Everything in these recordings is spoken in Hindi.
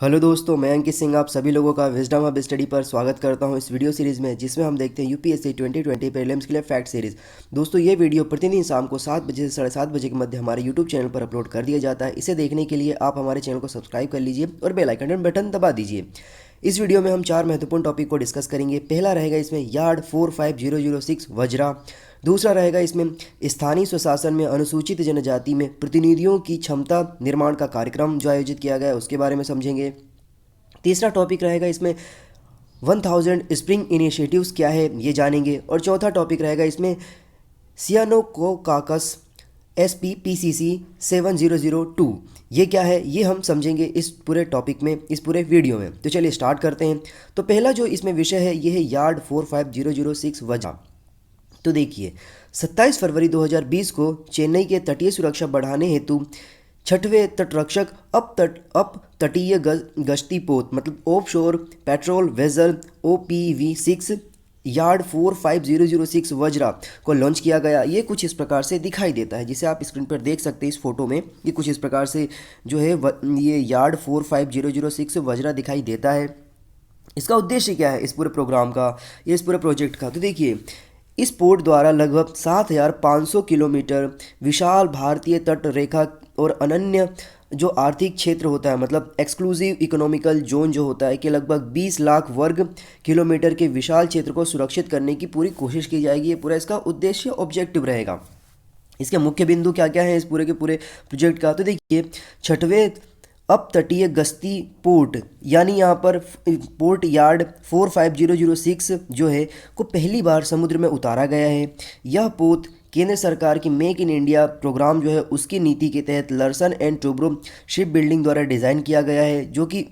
हेलो दोस्तों, मैं अंकित सिंह आप सभी लोगों का विजडम हब स्टडी पर स्वागत करता हूं इस वीडियो सीरीज़ में, जिसमें हम देखते हैं यूपीएससी 2020 प्रीलिम्स के लिए फैक्ट सीरीज़। दोस्तों, ये वीडियो प्रतिदिन शाम को 7 बजे से 7:30 बजे के मध्य हमारे यूट्यूब चैनल पर अपलोड कर दिया जाता है। इसे देखने के लिए आप हमारे चैनल को सब्सक्राइब कर लीजिए और बेल आइकन बटन दबा दीजिए। इस वीडियो में हम 4 महत्वपूर्ण टॉपिक को डिस्कस करेंगे। पहला रहेगा इसमें यार्ड 45006 वज्रा। दूसरा रहेगा इसमें स्थानीय स्वशासन में अनुसूचित जनजाति में प्रतिनिधियों की क्षमता निर्माण का कार्यक्रम जो आयोजित किया गया है, उसके बारे में समझेंगे। तीसरा टॉपिक रहेगा इसमें 1000 स्प्रिंग इनिशिएटिव्स क्या है, ये जानेंगे। और चौथा टॉपिक रहेगा इसमें सियानोकोकाकस SPPCC 7002, ये क्या है, ये हम समझेंगे इस पूरे टॉपिक में, इस पूरे वीडियो में। तो चलिए स्टार्ट करते हैं। तो पहला जो इसमें विषय है ये है यार्ड 45006 वजह। तो देखिए, 27 फरवरी 2020 को चेन्नई के तटीय सुरक्षा बढ़ाने हेतु छठवें तटरक्षक अप तटीय गश्ती पोत मतलब ऑफ शोर petrol vessel OPV6 yard 45006 Vajra को लॉन्च किया गया। ये कुछ इस प्रकार से दिखाई देता है, जिसे आप स्क्रीन पर देख सकते हैं इस फोटो में। ये कुछ इस प्रकार से जो है ये यार्ड 45006 वज्रा दिखाई देता है। इसका उद्देश्य क्या है इस पूरे प्रोग्राम का, ये इस पूरे प्रोजेक्ट का? तो देखिए, इस पोर्ट द्वारा लगभग 7500 किलोमीटर विशाल भारतीय तट रेखा और अनन्य जो आर्थिक क्षेत्र होता है मतलब एक्सक्लूसिव इकोनॉमिकल जोन जो होता है कि लगभग 20 लाख वर्ग किलोमीटर के विशाल क्षेत्र को सुरक्षित करने की पूरी कोशिश की जाएगी। ये पूरा इसका उद्देश्य ऑब्जेक्टिव रहेगा। इसके मुख्य बिंदु क्या क्या है इस पूरे के पूरे प्रोजेक्ट का? तो देखिए, छठवें अप तटीय गश्ती पोर्ट यानी यहाँ पर पोर्ट यार्ड 45006 जो है को पहली बार समुद्र में उतारा गया है। यह पोत केंद्र सरकार की मेक इन इंडिया प्रोग्राम जो है उसकी नीति के तहत लर्सन एंड टुब्रो शिप बिल्डिंग द्वारा डिज़ाइन किया गया है, जो कि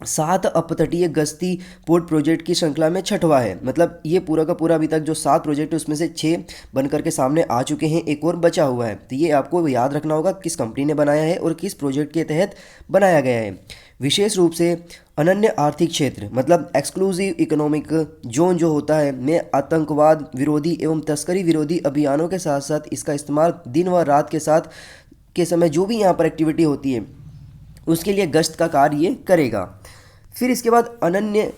7 अपतटीय गश्ती पोर्ट प्रोजेक्ट की श्रृंखला में छठवां है। मतलब ये पूरा का पूरा अभी तक जो 7 प्रोजेक्ट है उसमें से 6 बनकर के सामने आ चुके हैं, एक और बचा हुआ है। तो ये आपको याद रखना होगा किस कंपनी ने बनाया है और किस प्रोजेक्ट के तहत बनाया गया है। विशेष रूप से अनन्य आर्थिक क्षेत्र मतलब एक्सक्लूसिव इकोनॉमिक जोन जो होता है में आतंकवाद विरोधी एवं तस्करी विरोधी अभियानों के साथ साथ इसका इस्तेमाल दिन व रात के साथ के समय जो भी यहाँ पर एक्टिविटी होती है उसके लिए गश्त का कार्य ये करेगा। फिर इसके बाद अनन्य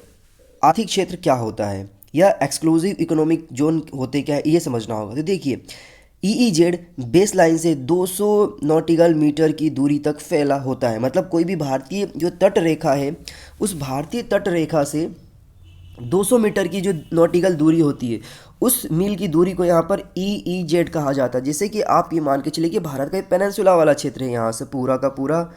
आर्थिक क्षेत्र क्या होता है या एक्सक्लूसिव इकोनॉमिक जोन होते क्या है, ये समझना होगा। तो देखिए, EEZ बेस लाइन से 200 नॉटिकल मीटर की दूरी तक फैला होता है। मतलब कोई भी भारतीय जो तट रेखा है उस भारतीय तट रेखा से 200 मीटर की जो नॉटिकल दूरी होती है उस मील की दूरी को यहाँ पर EEZ कहा जाता है। जैसे कि आप ये मान के चलिए कि भारत का एक पेनिनसुला वाला क्षेत्र है, यहाँ से पूरा का पूरा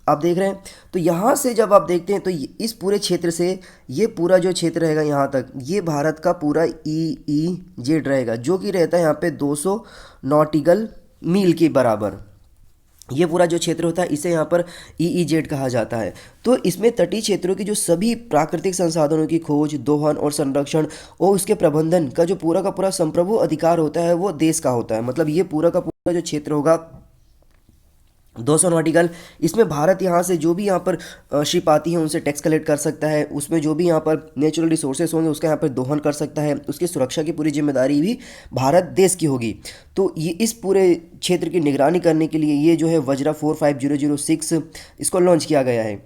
आप देख रहे हैं। तो यहाँ से जब आप देखते हैं तो इस पूरे क्षेत्र से ये पूरा जो क्षेत्र रहेगा यहाँ तक, ये भारत का पूरा EEZ रहेगा, जो कि रहता है यहाँ पे 200 नॉटिकल मील के बराबर। ये पूरा जो क्षेत्र होता है इसे यहाँ पर EEZ कहा जाता है। तो इसमें तटीय क्षेत्रों की जो सभी प्राकृतिक संसाधनों की खोज, दोहन और संरक्षण और उसके प्रबंधन का जो पूरा का पूरा संप्रभु अधिकार होता है वो देश का होता है। मतलब ये पूरा का पूरा जो क्षेत्र होगा 200 नॉटिकल, इसमें भारत यहाँ से जो भी यहाँ पर शिप आती है उनसे टैक्स कलेक्ट कर सकता है। उसमें जो भी यहाँ पर नेचुरल रिसोर्सेज होंगे उसका यहाँ पर दोहन कर सकता है। उसकी सुरक्षा की पूरी जिम्मेदारी भी भारत देश की होगी। तो ये इस पूरे क्षेत्र की निगरानी करने के लिए ये जो है वज्रा 45006 इसको लॉन्च किया गया है।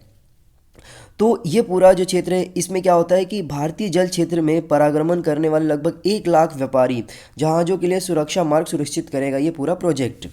तो ये पूरा जो क्षेत्र है इसमें क्या होता है कि भारतीय जल क्षेत्र में परागमन करने वाले लगभग 1 लाख व्यापारी जहाज़ों के लिए सुरक्षा मार्ग सुनिश्चित करेगा ये पूरा प्रोजेक्ट।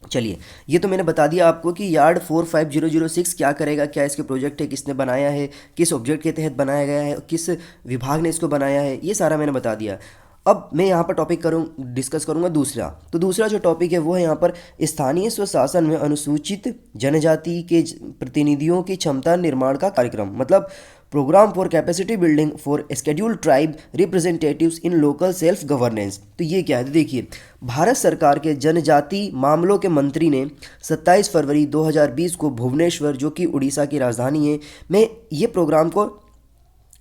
चलिए, ये तो मैंने बता दिया आपको कि यार्ड 45006 क्या करेगा, क्या इसके प्रोजेक्ट है, किसने बनाया है, किस ऑब्जेक्ट के तहत बनाया गया है, किस विभाग ने इसको बनाया है, ये सारा मैंने बता दिया। अब मैं यहाँ पर टॉपिक डिस्कस करूँगा दूसरा। तो दूसरा जो टॉपिक है वो है यहाँ पर स्थानीय स्वशासन में अनुसूचित जनजाति के प्रतिनिधियों की क्षमता निर्माण का कार्यक्रम मतलब programme for capacity building for scheduled tribe representatives in local self governance. तो ये क्या है? तो देखिए, भारत सरकार के जनजाति मामलों के मंत्री ने 27 फरवरी 2020 को भुवनेश्वर, जो कि उड़ीसा की राजधानी है, में ये प्रोग्राम को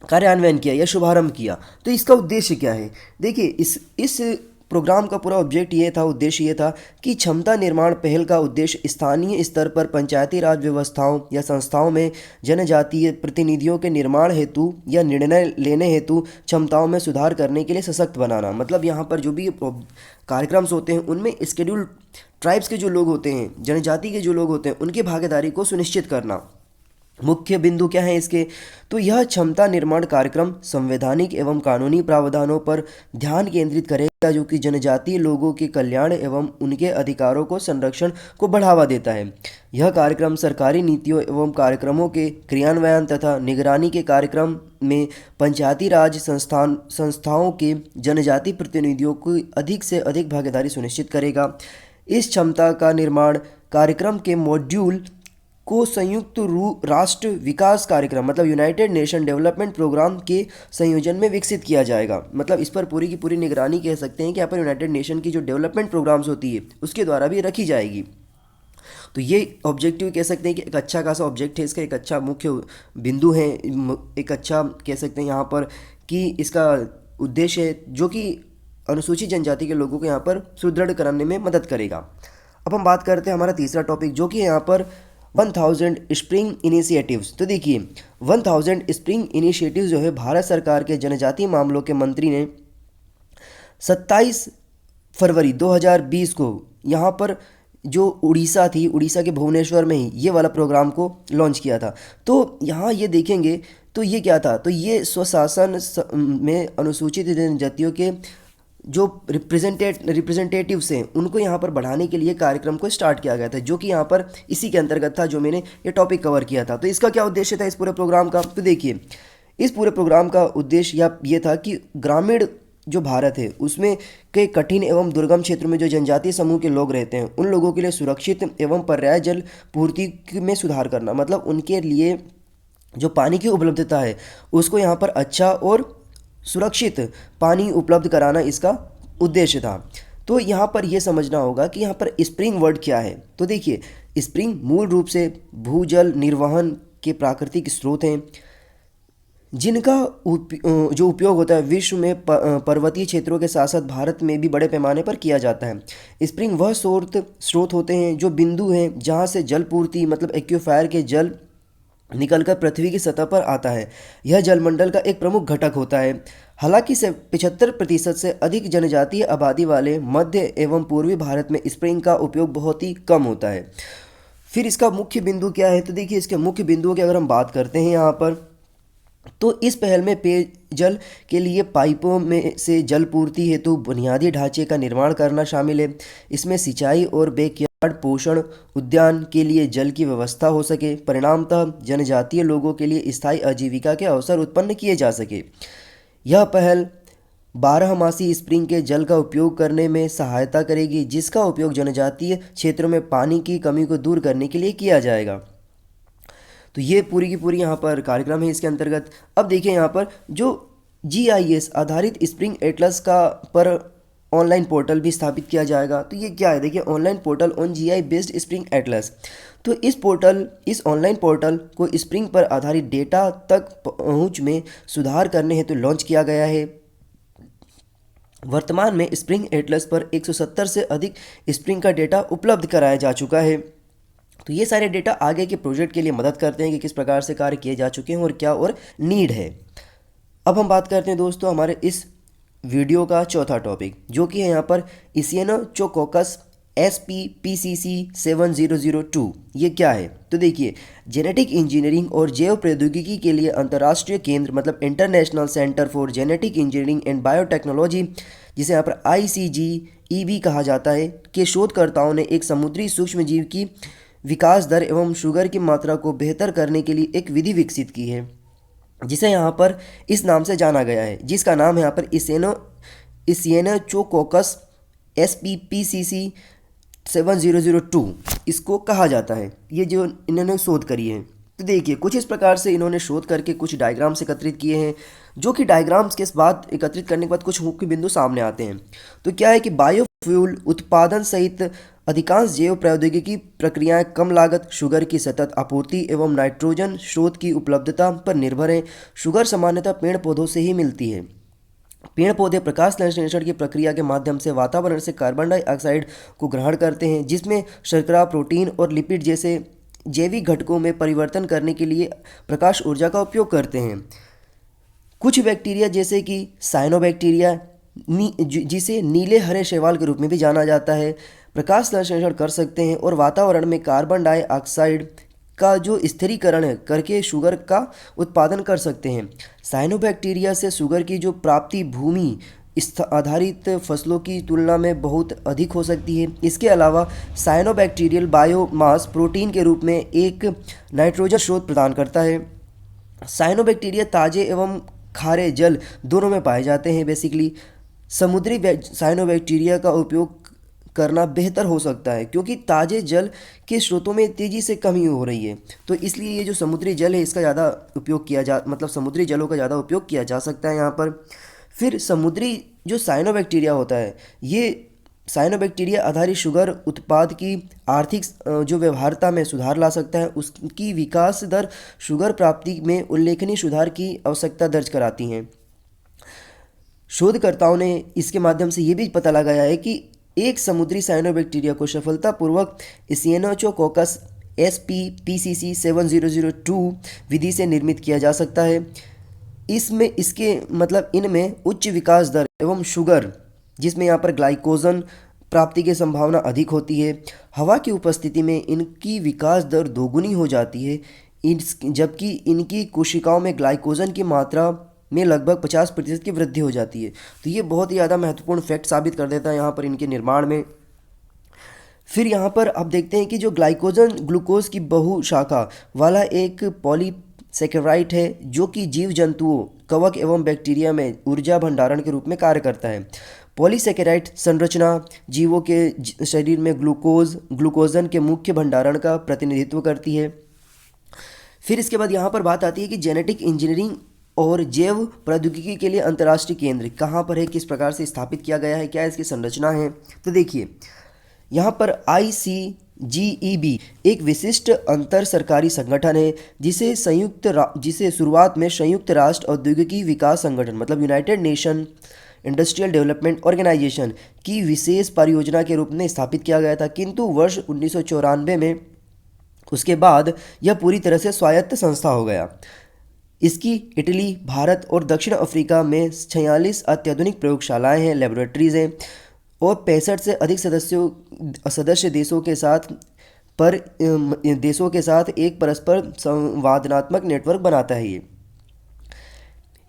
कार्यान्वयन किया या शुभारंभ किया। तो इसका उद्देश्य क्या है? देखिए, इस प्रोग्राम का पूरा ऑब्जेक्ट ये था, उद्देश्य ये था कि क्षमता निर्माण पहल का उद्देश्य स्थानीय स्तर पर पंचायती राज व्यवस्थाओं या संस्थाओं में जनजातीय प्रतिनिधियों के निर्माण हेतु या निर्णय लेने हेतु क्षमताओं में सुधार करने के लिए सशक्त बनाना। मतलब यहाँ पर जो भी कार्यक्रम्स होते हैं उनमें स्केड्यूल्ड ट्राइब्स के जो लोग होते हैं, जनजाति के जो लोग होते हैं, उनकी भागीदारी को सुनिश्चित करना। मुख्य बिंदु क्या है इसके? तो यह क्षमता निर्माण कार्यक्रम संवैधानिक एवं कानूनी प्रावधानों पर ध्यान केंद्रित करेगा, जो कि जनजातीय लोगों के कल्याण एवं उनके अधिकारों को संरक्षण को बढ़ावा देता है। यह कार्यक्रम सरकारी नीतियों एवं कार्यक्रमों के क्रियान्वयन तथा निगरानी के कार्यक्रम में पंचायती राज संस्थाओं के जनजातीय प्रतिनिधियों की अधिक से अधिक भागीदारी सुनिश्चित करेगा। इस क्षमता का निर्माण कार्यक्रम के मॉड्यूल को संयुक्त राष्ट्र विकास कार्यक्रम मतलब यूनाइटेड नेशन डेवलपमेंट प्रोग्राम के संयोजन में विकसित किया जाएगा। मतलब इस पर पूरी की पूरी निगरानी कह सकते हैं कि यहाँ पर यूनाइटेड नेशन की जो डेवलपमेंट प्रोग्राम्स होती है उसके द्वारा भी रखी जाएगी। तो ये ऑब्जेक्टिव कह सकते हैं कि एक अच्छा खासा ऑब्जेक्ट है इसका, एक अच्छा मुख्य बिंदु है, एक अच्छा कह सकते हैं यहाँ पर कि इसका उद्देश्य है जो कि अनुसूचित जनजाति के लोगों को यहाँ पर सुदृढ़ कराने में मदद करेगा। अब हम बात करते हैं हमारा तीसरा टॉपिक जो कि यहाँ पर 1000 स्प्रिंग इनिशिएटिव्स। तो देखिए 1000 स्प्रिंग इनिशिएटिव्स जो है भारत सरकार के जनजातीय मामलों के मंत्री ने 27 फरवरी 2020 को यहाँ पर जो उड़ीसा थी, उड़ीसा के भुवनेश्वर में ही ये वाला प्रोग्राम को लॉन्च किया था। तो यहाँ ये देखेंगे तो ये क्या था, तो ये स्वशासन में अनुसूचित जनजातियों के जो रिप्रेजेंटेटिव्स हैं उनको यहाँ पर बढ़ाने के लिए कार्यक्रम को स्टार्ट किया गया था, जो कि यहाँ पर इसी के अंतर्गत था जो मैंने ये टॉपिक कवर किया था। तो इसका क्या उद्देश्य था इस पूरे प्रोग्राम का? तो देखिए इस पूरे प्रोग्राम का उद्देश्य ये था कि ग्रामीण जो भारत है उसमें कई कठिन एवं दुर्गम क्षेत्रों में जो जनजातीय समूह के लोग रहते हैं उन लोगों के लिए सुरक्षित एवं पर्याय जल पूर्ति में सुधार करना, मतलब उनके लिए जो पानी की उपलब्धता है उसको यहाँ पर अच्छा और सुरक्षित पानी उपलब्ध कराना इसका उद्देश्य था। तो यहाँ पर यह समझना होगा कि यहाँ पर स्प्रिंग वर्ड क्या है। तो देखिए स्प्रिंग मूल रूप से भूजल निर्वहन के प्राकृतिक स्रोत हैं जिनका जो उपयोग होता है विश्व में पर्वतीय क्षेत्रों के साथ साथ भारत में भी बड़े पैमाने पर किया जाता है। स्प्रिंग वह स्रोत होते हैं जो बिंदु हैं जहाँ से जल पूर्ति मतलब एक्यूफायर के जल निकलकर पृथ्वी की सतह पर आता है। यह जलमंडल का एक प्रमुख घटक होता है। हालांकि 75% से अधिक जनजातीय आबादी वाले मध्य एवं पूर्वी भारत में स्प्रिंग का उपयोग बहुत ही कम होता है। फिर इसका मुख्य बिंदु क्या है? तो देखिए इसके मुख्य बिंदुओं की अगर हम बात करते हैं यहाँ पर, तो इस पहल में पेयजल के लिए पाइपों में से जल पूर्ति हेतु बुनियादी ढांचे का निर्माण करना शामिल है। इसमें सिंचाई और बैकयार्ड पोषण उद्यान के लिए जल की व्यवस्था हो सके, परिणामतः जनजातीय लोगों के लिए स्थायी आजीविका के अवसर उत्पन्न किए जा सके। यह पहल बारहमासी स्प्रिंग के जल का उपयोग करने में सहायता करेगी, जिसका उपयोग जनजातीय क्षेत्रों में पानी की कमी को दूर करने के लिए किया जाएगा। तो ये पूरी की पूरी यहाँ पर कार्यक्रम है इसके अंतर्गत। अब देखिए यहाँ पर जो GIS आधारित स्प्रिंग एटलस का पर ऑनलाइन पोर्टल भी स्थापित किया जाएगा। तो ये क्या है? देखिए online portal on GI based spring Atlas. तो इस ऑनलाइन पोर्टल को स्प्रिंग पर आधारित डेटा तक पहुँच में सुधार करने हेतु लॉन्च किया गया है। वर्तमान में स्प्रिंग एटलस पर 170 से अधिक स्प्रिंग का डेटा उपलब्ध कराया जा चुका है। तो ये सारे डेटा आगे के प्रोजेक्ट के लिए मदद करते हैं कि किस प्रकार से कार्य किए जा चुके हैं और क्या और नीड है। अब हम बात करते हैं दोस्तों हमारे इस वीडियो का चौथा टॉपिक जो कि है यहाँ पर इसिएनोकोकस SPPCC 7002। ये क्या है? तो देखिए जेनेटिक इंजीनियरिंग और जैव प्रौद्योगिकी के लिए अंतर्राष्ट्रीय केंद्र मतलब international centre for genetic engineering and biotechnology, जिसे यहाँ पर ICGEB कहा जाता है, के शोधकर्ताओं ने एक समुद्री सूक्ष्मजीव की विकास दर एवं शुगर की मात्रा को बेहतर करने के लिए एक विधि विकसित की है, जिसे यहाँ पर इस नाम से जाना गया है, जिसका नाम है यहाँ पर इसिएनोकोकस SPPCC 7002 इसको कहा जाता है। ये जो इन्होंने शोध करी है। तो देखिए कुछ इस प्रकार से इन्होंने शोध करके कुछ डायग्राम्स एकत्रित किए हैं, जो कि डायग्राम्स के बाद एकत्रित करने के बाद कुछ मुख्य बिंदु सामने आते हैं। तो क्या है कि बायोफ्यूल उत्पादन सहित अधिकांश जैव प्रौद्योगिकी प्रक्रियाएं कम लागत, शुगर की सतत आपूर्ति एवं नाइट्रोजन स्रोत की उपलब्धता पर निर्भर हैं। शुगर सामान्यतः पेड़ पौधों से ही मिलती है। पेड़ पौधे प्रकाश संश्लेषण की प्रक्रिया के माध्यम से वातावरण से कार्बन डाइऑक्साइड को ग्रहण करते हैं, जिसमें शर्करा, प्रोटीन और लिपिड जैसे जैविक घटकों में परिवर्तन करने के लिए प्रकाश ऊर्जा का उपयोग करते हैं। कुछ बैक्टीरिया जैसे कि साइनोबैक्टीरिया, जिसे नीले हरे शैवाल के रूप में भी जाना जाता है, प्रकाश संश्लेषण कर सकते हैं और वातावरण में कार्बन डाइऑक्साइड का जो स्थिरीकरण है करके शुगर का उत्पादन कर सकते हैं। साइनोबैक्टीरिया से शुगर की जो प्राप्ति भूमि आधारित फसलों की तुलना में बहुत अधिक हो सकती है। इसके अलावा साइनोबैक्टीरियल बायोमास प्रोटीन के रूप में एक नाइट्रोजन स्रोत प्रदान करता है। साइनोबैक्टीरिया ताजे एवं खारे जल दोनों में पाए जाते हैं। बेसिकली समुद्री साइनोबैक्टीरिया का उपयोग करना बेहतर हो सकता है क्योंकि ताजे जल के स्रोतों में तेज़ी से कमी हो रही है, तो इसलिए ये जो समुद्री जल है इसका ज़्यादा उपयोग मतलब समुद्री जलों का ज़्यादा उपयोग किया जा सकता है यहाँ पर। फिर समुद्री जो साइनोबैक्टीरिया होता है, ये साइनोबैक्टीरिया आधारित शुगर उत्पाद की आर्थिक जो व्यवहार्यता में सुधार ला सकता है। उसकी विकास दर शुगर प्राप्ति में उल्लेखनीय सुधार की आवश्यकता दर्ज कराती हैं। शोधकर्ताओं ने इसके माध्यम से ये भी पता लगाया है कि एक समुद्री साइनोबैक्टीरिया को सफलतापूर्वक सिएनोकोकस SPPCC 7002 विधि से निर्मित किया जा सकता है। इनमें उच्च विकास दर एवं शुगर, जिसमें यहाँ पर ग्लाइकोजन प्राप्ति की संभावना अधिक होती है। हवा की उपस्थिति में इनकी विकास दर दोगुनी हो जाती है, जबकि इनकी कोशिकाओं में ग्लाइकोजन की मात्रा में लगभग 50% की वृद्धि हो जाती है। तो ये बहुत ही ज़्यादा महत्वपूर्ण फैक्ट साबित कर देता है यहाँ पर इनके निर्माण में। फिर यहाँ पर आप देखते हैं कि जो ग्लाइकोजन ग्लूकोज की बहुशाखा वाला एक पॉलीसेकेराइड है जो कि जीव जंतुओं, कवक एवं बैक्टीरिया में ऊर्जा भंडारण के रूप में कार्य करता है। पॉलीसेकेराइड संरचना जीवों के शरीर में ग्लूकोजन के मुख्य भंडारण का प्रतिनिधित्व करती है। फिर इसके बाद यहाँ पर बात आती है कि जेनेटिक इंजीनियरिंग और जैव प्रौद्योगिकी के लिए अंतर्राष्ट्रीय केंद्र कहाँ पर है, किस प्रकार से स्थापित किया गया है, क्या इसकी संरचना है। तो देखिए यहाँ पर ICGEB एक विशिष्ट अंतर सरकारी संगठन है जिसे शुरुआत में संयुक्त राष्ट्र औद्योगिकी विकास संगठन मतलब United Nation Industrial Development Organization की विशेष परियोजना के रूप में स्थापित किया गया था, किंतु वर्ष 1994 में उसके बाद यह पूरी तरह से स्वायत्त संस्था हो गया। इसकी इटली, भारत और दक्षिण अफ्रीका में 46 अत्याधुनिक प्रयोगशालाएं हैं, लेबोरेटरीज हैं और 65 से अधिक सदस्य देशों के साथ एक परस्पर संवादात्मक नेटवर्क बनाता है।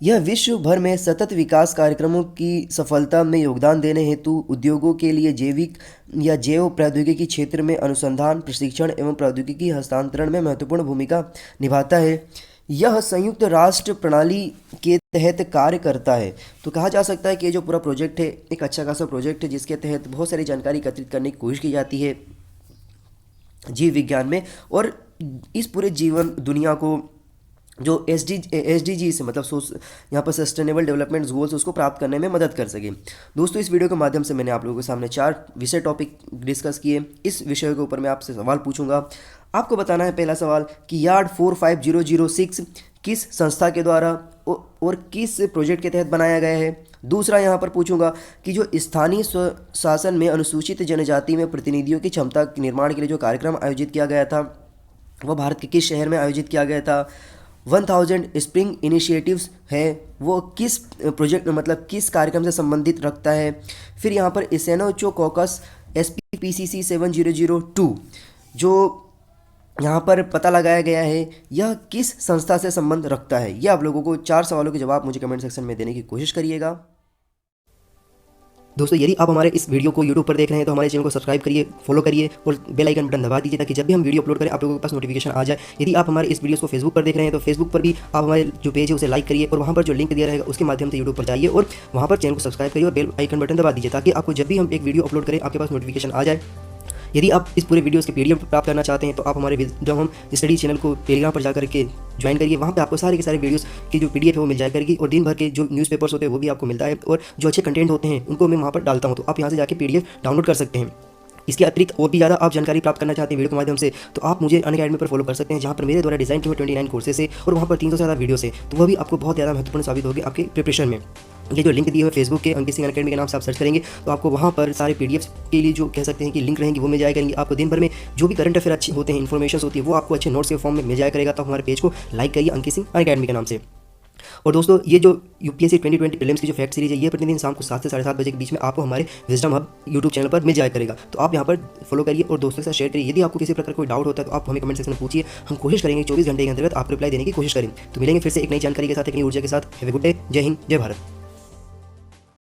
यह विश्व भर में सतत विकास कार्यक्रमों की सफलता में योगदान देने हेतु उद्योगों के लिए जैविक या जैव प्रौद्योगिकी क्षेत्र में अनुसंधान, प्रशिक्षण एवं प्रौद्योगिकी हस्तांतरण में महत्वपूर्ण भूमिका निभाता है। यह संयुक्त राष्ट्र प्रणाली के तहत कार्य करता है। तो कहा जा सकता है कि ये जो पूरा प्रोजेक्ट है एक अच्छा खासा प्रोजेक्ट है जिसके तहत बहुत सारी जानकारी एकत्रित करने की कोशिश की जाती है जीव विज्ञान में, और इस पूरे जीवन दुनिया को जो SDG से मतलब यहाँ पर सस्टेनेबल डेवलपमेंट गोल्स उसको प्राप्त करने में मदद कर सके। दोस्तों, इस वीडियो के माध्यम से मैंने आप लोगों के सामने 4 विषय टॉपिक डिस्कस किए। इस विषय के ऊपर मैं आपसे सवाल पूछूंगा। आपको बताना है पहला सवाल कि यार्ड 45006 किस संस्था के द्वारा और किस प्रोजेक्ट के तहत बनाया गया है। दूसरा यहाँ पर पूछूंगा कि जो स्थानीय स्वशासन में अनुसूचित जनजाति में प्रतिनिधियों की क्षमता के निर्माण के लिए जो कार्यक्रम आयोजित किया गया था वह भारत के किस शहर में आयोजित किया गया था। 1000 स्प्रिंग इनिशिएटिव्स है वो किस प्रोजेक्ट मतलब किस कार्यक्रम से संबंधित रखता है। फिर यहाँ पर सिएनोकोकस SPPCC 7002 जो यहाँ पर पता लगाया गया है यह किस संस्था से संबंध रखता है। ये आप लोगों को 4 सवालों के जवाब मुझे कमेंट सेक्शन में देने की कोशिश करिएगा। दोस्तों, यदि आप हमारे इस वीडियो को YouTube पर देख रहे हैं तो हमारे चैनल को सब्सक्राइब करिए, फॉलो करिए और बेल आइकन बटन दबा दीजिए ताकि जब भी हम वीडियो अपलोड करें आप लोगों के पास नोटिफिकेशन आ जाए। यदि आप हमारे इस वीडियो को फेसबुक पर देख रहे हैं तो फेसबुक पर भी आप हमारे जो पेज है उसे लाइक करिए और वहाँ पर जो लिंक दिया रहेगा उसके माध्यम से YouTube पर जाइए और वहाँ पर चैनल को सब्सक्राइब करिए और बेल आइकन बटन दबा दीजिए ताकि आपको जब भी हम एक वीडियो अपलोड करें आपके पास नोटिफिकेशन आ जाए। यदि आप इस पूरे वीडियोस के PDF प्राप्त करना चाहते हैं तो आप हमारे जब हम स्टडी चैनल को टेलीग्राम पर जाकर के ज्वाइन करिए, वहाँ पे आपको सारे के सारे वीडियोस की जो PDF है वो मिल जाया करेगी और दिन भर के जो न्यूज़पेपर्स होते हैं वो भी आपको मिलता है और जो अच्छे कंटेंट होते हैं उनको मैं वहाँ पर डालता हूँ, तो आप यहाँ से जाके PDF डाउनलोड कर सकते हैं। इसके अतिरिक्त और भी ज़्यादा आप जानकारी प्राप्त करना चाहते हैं वीडियो के माध्यम से तो आप मुझे अनअकैडमी पर फॉलो कर सकते हैं जहाँ पर मेरे द्वारा डिज़ाइन किए 29 कोर्सेस है और वहाँ पर 300 से ज़्यादा वीडियोस है, तो वह भी आपको बहुत ज़्यादा महत्वपूर्ण साबित होगी आपके प्रिपरेशन में। ये जो लिंक दिए हुए फेसबुक के अंकित सिंह अनअकैडमी के नाम से आप सर्च करेंगे तो आपको वहाँ पर सारे PDFs के लिए जो कह सकते हैं कि लिंक रहेंगी वो मिल जाया करेंगे। आपको दिन भर में जो भी करंट अफेयर अच्छे होते हैं, इन्फॉर्मेशन होती है वो आपको अच्छे नोट्स के फॉर्म में मिल जाया करेगा। तो हमारे पेज को लाइक करिए अंकित सिंह अनअकैडमी के नाम से। और दोस्तों ये जो यूपीएससी 2020 प्रीलिम्स की जो फैक्ट सीरीज है ये प्रतिदिन शाम को 7 से 7:30 बजे के बीच में आपको हमारे विजडम हब यूट्यूब चैनल पर मिल जाया करेगा। तो आप यहाँ पर फॉलो करिए और दोस्तों के साथ शेयर करिए। यदि आपको किसी प्रकार कोई डाउट होता है तो आप हमें कमेंट सेक्शन में पूछिए, हम कोशिश करेंगे 24 घंटे के अंतर्गत आपको रिप्लाई देने की कोशिश करें। तो मिलेंगे फिर से एक नई जानकारी के साथ, एक नई ऊर्जा के साथ। Have a good day. जय हिंद, जय भारत।